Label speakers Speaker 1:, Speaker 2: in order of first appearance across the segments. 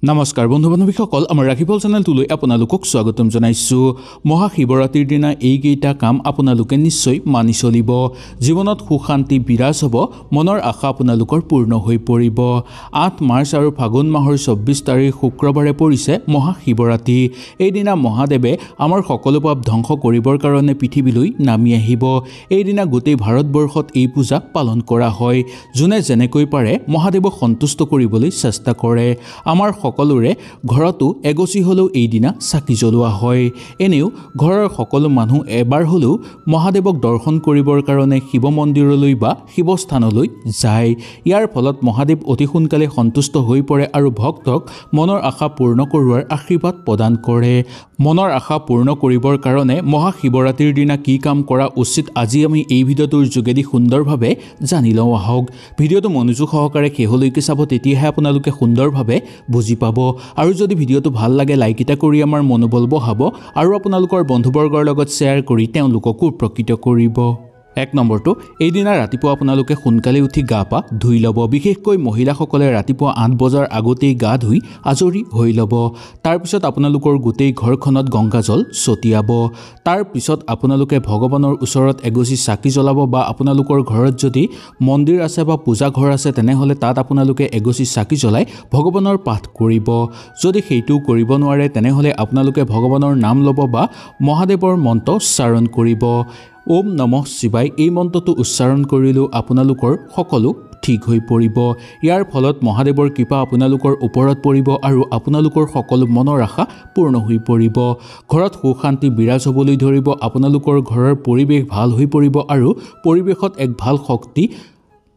Speaker 1: নমস্কাৰ বন্ধু-বান্ধৱীসকল আমাৰ ৰাখিবল চেনেলটোলৈ আপোনালোকক স্বাগতম জনাইছো। মহাশিৱৰাত্ৰিৰ দিনা এইকেইটা কাম আপোনালোকে নিশ্চয় মানি চলিব। জীৱনত সুখ শান্তি বিৰাজ হ'ব, মনৰ আশা আপোনালোকৰ পূৰ্ণ হৈ পৰিব। 8 মাৰ্চ আৰু ফাগুন মাহৰ 24 তাৰিখ শুক্ৰবাৰে পৰিছে মহাশিৱৰাত্ৰি। এই দিনা মহাদেৱে আমাৰ সকলো পাপ ধ্বংস কৰিবৰ কাৰণে পৃথিৱীলৈ নামি আহিব। এই দিনা গোটেই ভাৰতবৰ্ষত এই পূজা পালন কৰা হয়। যোনে যেনেকৈ পাৰে মহাদেৱক সন্তুষ্ট কৰিবলৈ চেষ্টা কৰে। আমাৰ সকলোৰে ঘৰতো এগছি হলেও এই দিনা চাকি জ্বলোৱা হয়। এনেও ঘৰৰ সকলো মানুহ এবাৰ হলেও মহাদেৱক দৰ্শন কৰিবৰ কাৰণে শিৱ মন্দিৰলৈ বা শিৱস্থানলৈ যায়। ইয়াৰ ফলত মহাদেৱ অতি সোনকালে সন্তুষ্ট হৈ পৰে আৰু ভক্তক মনৰ আশা পূৰ্ণ কৰোৱাৰ আশীৰ্বাদ প্ৰদান কৰে। মনৰ আশা পূৰ্ণ কৰিবৰ কাৰণে মহাশিৱৰাত্ৰিৰ দিনা কি কাম কৰা উচিত আজি আমি এই ভিডিঅ'টোৰ যোগেদি সুন্দৰভাৱে জানি লওঁ আহক। ভিডিঅ'টো মনোযোগ সহকাৰে শেষলৈকে চাব, তেতিয়াহে আপোনালোকে সুন্দৰভাৱে বুজি পাব। আৰু যদি ভিডিঅ'টো ভাল লাগে লাইক এটা কৰি আমাৰ মনোবল বঢ়াব আৰু আপোনালোকৰ বন্ধুবৰ্গৰ লগত শ্বেয়াৰ কৰি তেওঁলোককো উপকৃত কৰিব। 1 নম্বৰটো, এই দিনা ৰাতিপুৱা আপোনালোকে সোনকালে উঠি গা পা ধুই ল'ব। বিশেষকৈ মহিলাসকলে ৰাতিপুৱা 8 বজাৰ আগতেই গা ধুই আজৰি হৈ ল'ব। তাৰপিছত আপোনালোকৰ গোটেই ঘৰখনত গংগাজল ছটিয়াব। তাৰপিছত আপোনালোকে ভগৱানৰ ওচৰত এগছি চাকি জ্বলাব বা আপোনালোকৰ ঘৰত যদি মন্দিৰ আছে বা পূজা ঘৰ আছে তেনেহ'লে তাত আপোনালোকে এগছি চাকি জ্বলাই ভগৱানৰ পাঠ কৰিব। যদি সেইটোও কৰিব নোৱাৰে তেনেহ'লে আপোনালোকে ভগৱানৰ নাম ল'ব বা মহাদেৱৰ মন্ত্ৰ উচ্চাৰণ কৰিব। ওম নমঃ শিৱায় এই মন্ত্ৰটো উচ্চাৰণ কৰিলেও আপোনালোকৰ সকলো ঠিক হৈ পৰিব। ইয়াৰ ফলত মহাদেৱৰ কৃপা আপোনালোকৰ ওপৰত পৰিব আৰু আপোনালোকৰ সকলো মনৰ আশা পূৰ্ণ হৈ পৰিব। ঘৰত সুখ শান্তি বিৰাজ হ'বলৈ ধৰিব। আপোনালোকৰ ঘৰৰ পৰিৱেশ ভাল হৈ পৰিব আৰু পৰিৱেশত এক ভাল শক্তি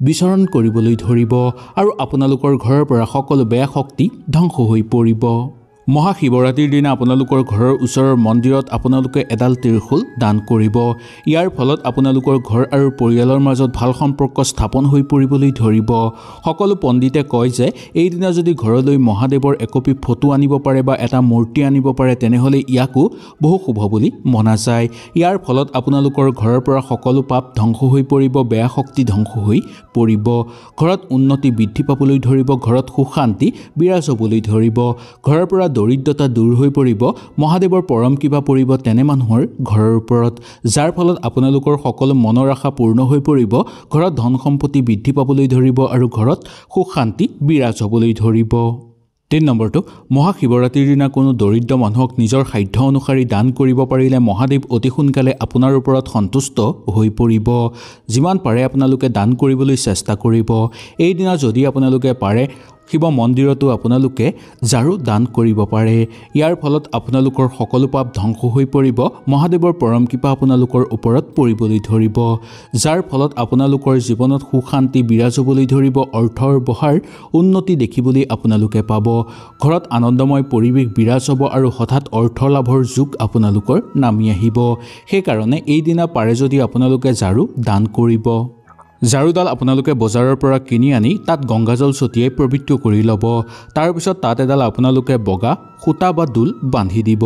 Speaker 1: বিচৰণ কৰিবলৈ ধৰিব আৰু আপোনালোকৰ ঘৰৰ পৰা সকলো বেয়া শক্তি ধ্বংস হৈ পৰিব। মহাশিৱৰাত্ৰিৰ দিনা আপোনালোকৰ ঘৰৰ ওচৰৰ মন্দিৰত আপোনালোকে এডাল ত্ৰিশূল দান কৰিব। ইয়াৰ ফলত আপোনালোকৰ ঘৰ আৰু পৰিয়ালৰ মাজত ভাল সম্পৰ্ক স্থাপন হৈ পৰিবলৈ ধৰিব। সকলো পণ্ডিতে কয় যে এই দিনা যদি ঘৰলৈ মহাদেৱৰ একপি ফটো আনিব পাৰে বা এটা মূৰ্তি আনিব পাৰে তেনেহ'লে ইয়াকো বহু শুভ বুলি মনা যায়। ইয়াৰ ফলত আপোনালোকৰ ঘৰৰ পৰা সকলো পাপ ধ্বংস হৈ পৰিব, বেয়া শক্তি ধ্বংস হৈ পৰিব। ঘৰত উন্নতি বৃদ্ধি পাবলৈ ধৰিব, ঘৰত সুখ শান্তি বিৰাজ হ'বলৈ ধৰিব, ঘৰৰ পৰা দৰিদ্ৰতা দূৰ হৈ পৰিব, মহাদেৱৰ পৰম কৃপা পৰিব তেনে মানুহৰ ঘৰৰ ওপৰত, যাৰ ফলত আপোনালোকৰ সকলো মনৰ আশা পূৰ্ণ হৈ পৰিব। ঘৰত ধন সম্পত্তি বৃদ্ধি পাবলৈ ধৰিব আৰু ঘৰত সুখ শান্তি বিৰাজ হ'বলৈ ধৰিব। 3 নম্বৰটো, মহাশিৱৰাত্ৰিৰ দিনা কোনো দৰিদ্ৰ মানুহক নিজৰ সাধ্য অনুসৰি দান কৰিব পাৰিলে মহাদেৱ অতি সোনকালে আপোনাৰ ওপৰত সন্তুষ্ট হৈ পৰিব। যিমান পাৰে আপোনালোকে দান কৰিবলৈ চেষ্টা কৰিব। এই দিনা যদি আপোনালোকে পাৰে শিৱ মন্দিৰতো আপোনালোকে ঝাৰু দান কৰিব পাৰে। ইয়াৰ ফলত আপোনালোকৰ সকলো পাপ ধ্বংস হৈ পৰিব, মহাদেৱৰ পৰম কৃপা আপোনালোকৰ ওপৰত পৰিবলৈ ধৰিব, যাৰ ফলত আপোনালোকৰ জীৱনত সুখ শান্তি বিৰাজ হ'বলৈ ধৰিব। অৰ্থৰ বহাৰ উন্নতি দেখিবলৈ আপোনালোকে পাব। ঘৰত আনন্দময় পৰিৱেশ বিৰাজ হ'ব আৰু হঠাৎ অৰ্থ লাভৰ যুগ আপোনালোকৰ নামি আহিব। সেইকাৰণে এই দিনা পাৰে যদি আপোনালোকে ঝাৰু দান কৰিব। ঝাৰুডাল আপোনালোকে বজাৰৰ পৰা কিনি আনি তাত গংগাজল ছটিয়াই পবিত্ৰ কৰি ল'ব। তাৰপিছত তাত এডাল আপোনালোকে বগা সূতা বা দুল বান্ধি দিব।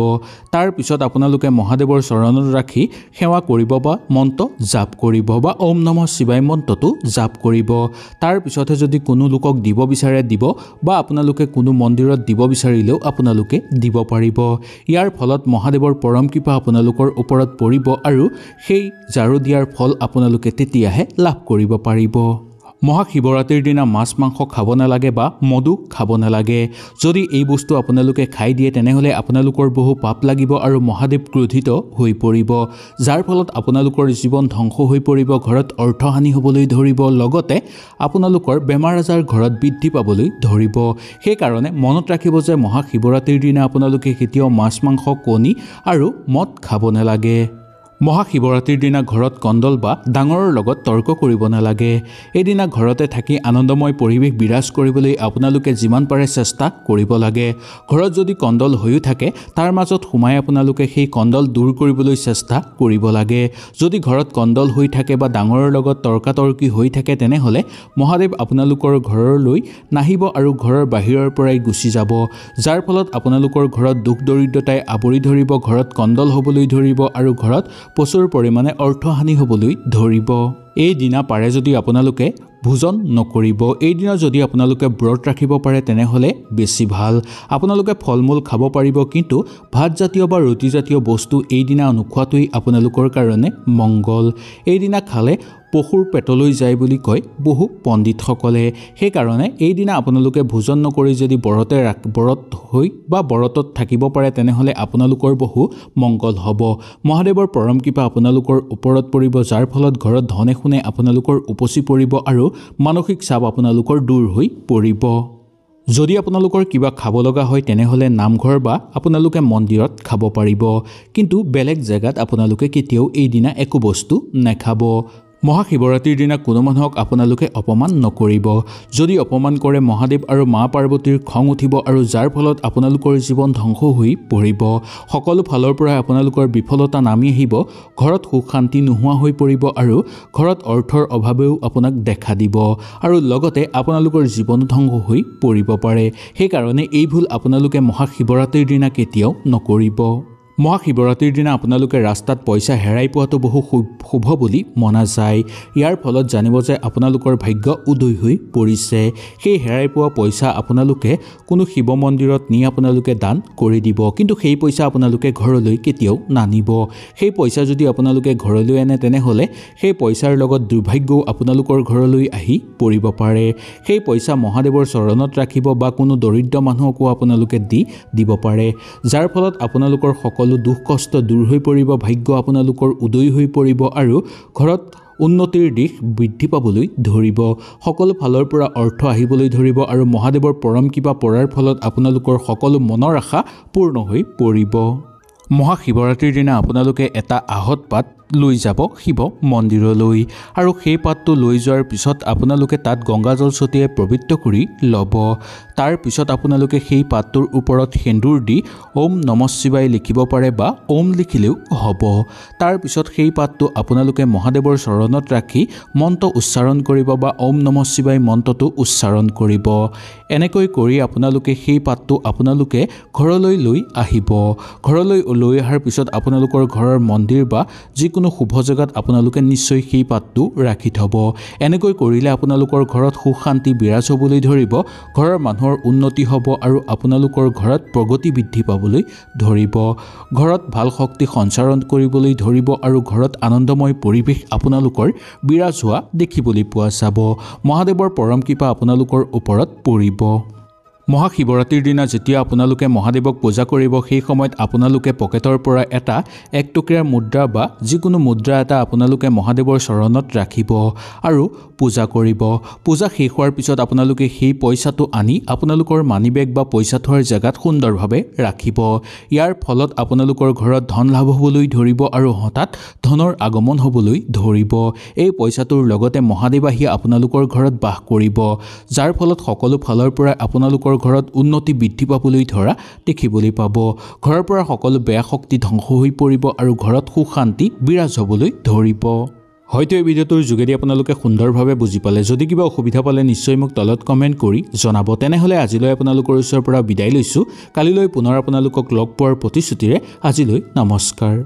Speaker 1: তাৰপিছত আপোনালোকে মহাদেৱৰ চৰণত ৰাখি সেৱা কৰিব বা মন্ত্ৰ জাপ কৰিব বা ওম নমঃ শিৱায় মন্ত্ৰটো জাপ কৰিব। তাৰপিছতহে যদি কোনো লোকক দিব বিচাৰে দিব বা আপোনালোকে কোনো মন্দিৰত দিব বিচাৰিলেও আপোনালোকে দিব পাৰিব। ইয়াৰ ফলত মহাদেৱৰ পৰম কৃপা আপোনালোকৰ ওপৰত পৰিব আৰু সেই ঝাৰু দিয়াৰ ফল আপোনালোকে তেতিয়াহে লাভ কৰিব পাৰিব। মহাশিৱৰাত্ৰিৰ দিনা মাছ মাংস খাব নালাগে বা মদু খাব নালাগে। যদি এই বস্তু আপোনালোকে খাই দিয়ে তেনেহ'লে আপোনালোকৰ বহু পাপ লাগিব আৰু মহাদেৱ ক্ৰোধিত হৈ পৰিব, যাৰ ফলত আপোনালোকৰ জীৱন ধ্বংস হৈ পৰিব, ঘৰত অৰ্থহানি হ'বলৈ ধৰিব, লগতে আপোনালোকৰ বেমাৰ আজাৰ ঘৰত বৃদ্ধি পাবলৈ ধৰিব। সেইকাৰণে মনত ৰাখিব যে মহাশিৱৰাত্ৰিৰ দিনা আপোনালোকে কেতিয়াও মাছ মাংস কণী আৰু মদ খাব নালাগে। মহাশিৱৰাত্ৰিৰ দিনা ঘৰত কণ্ডল বা ডাঙৰৰ লগত তৰ্ক কৰিব নালাগে। এইদিনা ঘৰতে থাকি আনন্দময় পৰিৱেশ বিৰাজ কৰিবলৈ আপোনালোকে যিমান পাৰে চেষ্টা কৰিব লাগে। ঘৰত যদি কণ্ডল হৈও থাকে তাৰ মাজত সোমাই আপোনালোকে সেই কণ্ডল দূৰ কৰিবলৈ চেষ্টা কৰিব লাগে। যদি ঘৰত কণ্ডল হৈ থাকে বা ডাঙৰৰ লগত তৰ্কাতৰ্কি হৈ থাকে তেনেহ'লে মহাদেৱ আপোনালোকৰ ঘৰলৈ নাহিব আৰু ঘৰৰ বাহিৰৰ পৰাই গুচি যাব, যাৰ ফলত আপোনালোকৰ ঘৰত দুখ দৰিদ্ৰতাই আৱৰি ধৰিব, ঘৰত কণ্ডল হ'বলৈ ধৰিব আৰু ঘৰত প্ৰচুৰ পৰিমাণে অৰ্থহানি হ'বলৈ ধৰিব। এই দিনা পাৰে যদি আপোনালোকে ভোজন নকৰিব। এই দিনা যদি আপোনালোকে ব্ৰত ৰাখিব পাৰে তেনেহ'লে বেছি ভাল। আপোনালোকে ফল মূল খাব পাৰিব, কিন্তু ভাতজাতীয় বা ৰুটিজাতীয় বস্তু এই দিনা নোখোৱাটোৱেই আপোনালোকৰ কাৰণে মংগল। এই দিনা খালে পশুৰ পেটলৈ যায় বুলি কয় বহু পণ্ডিতসকলে। সেইকাৰণে এই দিনা আপোনালোকে ভোজন নকৰি যদি ব্ৰত হৈ বা ব্ৰতত থাকিব পাৰে তেনেহ'লে আপোনালোকৰ বহু মংগল হ'ব। মহাদেৱৰ পৰম কৃপা আপোনালোকৰ ওপৰত পৰিব, যাৰ ফলত ঘৰত ধনে শুনে আপোনালোকৰ উপচি পৰিব আৰু মানসিক চাপ আপোনালোকৰ দূৰ হৈ পৰিব। যদি আপোনালোকৰ কিবা খাব লগা হয় তেনেহ'লে নামঘৰ বা আপোনালোকে মন্দিৰত খাব পাৰিব, কিন্তু বেলেগ জেগাত আপোনালোকে কেতিয়াও এই দিনা একো বস্তু নাখাব। মহাশিৱৰাত্ৰিৰ দিনা কোনো মানুহক আপোনালোকে অপমান নকৰিব। যদি অপমান কৰে মহাদেৱ আৰু মা পাৰ্বতীৰ খং উঠিব আৰু যাৰ ফলত আপোনালোকৰ জীৱন ধ্বংস হৈ পৰিব। সকলো ফালৰ পৰা আপোনালোকৰ বিফলতা নামি আহিব, ঘৰত সুখ শান্তি নোহোৱা হৈ পৰিব আৰু ঘৰত অৰ্থৰ অভাৱেও আপোনাক দেখা দিব আৰু লগতে আপোনালোকৰ জীৱন ধ্বংস হৈ পৰিব পাৰে। সেইকাৰণে এই ভুল আপোনালোকে মহাশিৱৰাত্ৰিৰ দিনা কেতিয়াও নকৰিব। মহাশিৱৰাত্ৰিৰ দিনা আপোনালোকে ৰাস্তাত পইচা হেৰাই পোৱাটো বহু শুভ বুলি মনা যায়। ইয়াৰ ফলত জানিব যে আপোনালোকৰ ভাগ্য উদয় হৈ পৰিছে। সেই হেৰাই পোৱা পইচা আপোনালোকে কোনো শিৱ মন্দিৰত নি আপোনালোকে দান কৰি দিব, কিন্তু সেই পইচা আপোনালোকে ঘৰলৈ কেতিয়াও নানিব। সেই পইচা যদি আপোনালোকে ঘৰলৈ আনে তেনেহ'লে সেই পইচাৰ লগত দুৰ্ভাগ্যও আপোনালোকৰ ঘৰলৈ আহি পৰিব পাৰে। সেই পইচা মহাদেৱৰ চৰণত ৰাখিব বা কোনো দৰিদ্ৰ মানুহকো আপোনালোকে দিব পাৰে, যাৰ ফলত আপোনালোকৰ সকলো দুখ কষ্ট দূৰ হৈ পৰিব, ভাগ্য আপোনালোকৰ উদয় হৈ পৰিব আৰু ঘৰত উন্নতিৰ দিশ বৃদ্ধি পাবলৈ ধৰিব। সকলো ফালৰ পৰা অৰ্থ আহিবলৈ ধৰিব আৰু মহাদেৱৰ পৰম কৃপা পৰাৰ ফলত আপোনালোকৰ সকলো মনৰ আশা পূৰ্ণ হৈ পৰিব। মহাশিৱৰাত্ৰিৰ দিনা আপোনালোকে এটা আহত পাত লৈ যাব শিৱ মন্দিৰলৈ আৰু সেই পাতটো লৈ যোৱাৰ পিছত আপোনালোকে তাত গংগাজল ছটিয়াই পবিত্ৰ কৰি ল'ব। তাৰ পিছত আপোনালোকে সেই পাতটোৰ ওপৰত সেন্দুৰ দি ওম নমঃ শিৱায় লিখিব পাৰে বা ওম লিখিলেও হ'ব। তাৰ পিছত সেই পাতটো আপোনালোকে মহাদেৱৰ চৰণত ৰাখি মন্ত্ৰ উচ্চাৰণ কৰিব বা ওম নমঃ শিৱায় মন্ত্ৰটো উচ্চাৰণ কৰিব। এনেকৈ কৰি আপোনালোকে সেই পাতটো আপোনালোকে ঘৰলৈ লৈ আহিব। ঘৰলৈ লৈ অহাৰ পিছত আপোনালোকৰ ঘৰৰ মন্দিৰ বা যিকোনো শুভ জেগাত আপোনালোকে নিশ্চয় সেই পাতটো ৰাখি থ'ব। এনেকৈ কৰিলে আপোনালোকৰ ঘৰত সুখ শান্তি বিৰাজ হ'বলৈ ধৰিব, ঘৰৰ মানুহৰ উন্নতি হ'ব আৰু আপোনালোকৰ ঘৰত প্ৰগতি বৃদ্ধি পাবলৈ ধৰিব। ঘৰত ভাল শক্তি সঞ্চাৰণ কৰিবলৈ ধৰিব আৰু ঘৰত আনন্দময় পৰিৱেশ আপোনালোকৰ বিৰাজ হোৱা দেখিবলৈ পোৱা যাব। মহাদেৱৰ পৰম কৃপা আপোনালোকৰ ওপৰত পৰিব। মহাশিৱৰাত্ৰিৰ দিনা যেতিয়া আপোনালোকে মহাদেৱক পূজা কৰিব সেই সময়ত আপোনালোকে পকেটৰ পৰা এটা 1 টকীয়া মুদ্ৰা বা যিকোনো মুদ্ৰা এটা আপোনালোকে মহাদেৱৰ চৰণত ৰাখিব আৰু পূজা কৰিব। পূজা শেষ হোৱাৰ পিছত আপোনালোকে সেই পইচাটো আনি আপোনালোকৰ মানি বেগ বা পইচা থোৱাৰ জেগাত সুন্দৰভাৱে ৰাখিব। ইয়াৰ ফলত আপোনালোকৰ ঘৰত ধন লাভ হ'বলৈ ধৰিব আৰু হঠাৎ ধনৰ আগমন হ'বলৈ ধৰিব। এই পইচাটোৰ লগতে মহাদেৱ আহি আপোনালোকৰ ঘৰত বাস কৰিব, যাৰ ফলত সকলো ফালৰ পৰা আপোনালোকৰ ঘৰত উন্নতি বৃদ্ধি পাবলৈ ধৰা দেখিবলৈ পাব। ঘৰৰ পৰা সকলো বেয়া শক্তি ধ্বংস হৈ পৰিব আৰু ঘৰত সুখ শান্তি বিৰাজ হ'বলৈ ধৰিব। হয়তো এই ভিডিঅ'টোৰ যোগেদি আপোনালোকে সুন্দৰভাৱে বুজি পালে। যদি কিবা অসুবিধা পালে নিশ্চয় মোক তলত কমেণ্ট কৰি জনাব। তেনেহ'লে আজিলৈ আপোনালোকৰ ওচৰৰ পৰা বিদায় লৈছোঁ। কালিলৈ পুনৰ আপোনালোকক লগ পোৱাৰ প্ৰতিশ্ৰুতিৰে আজিলৈ নমস্কাৰ।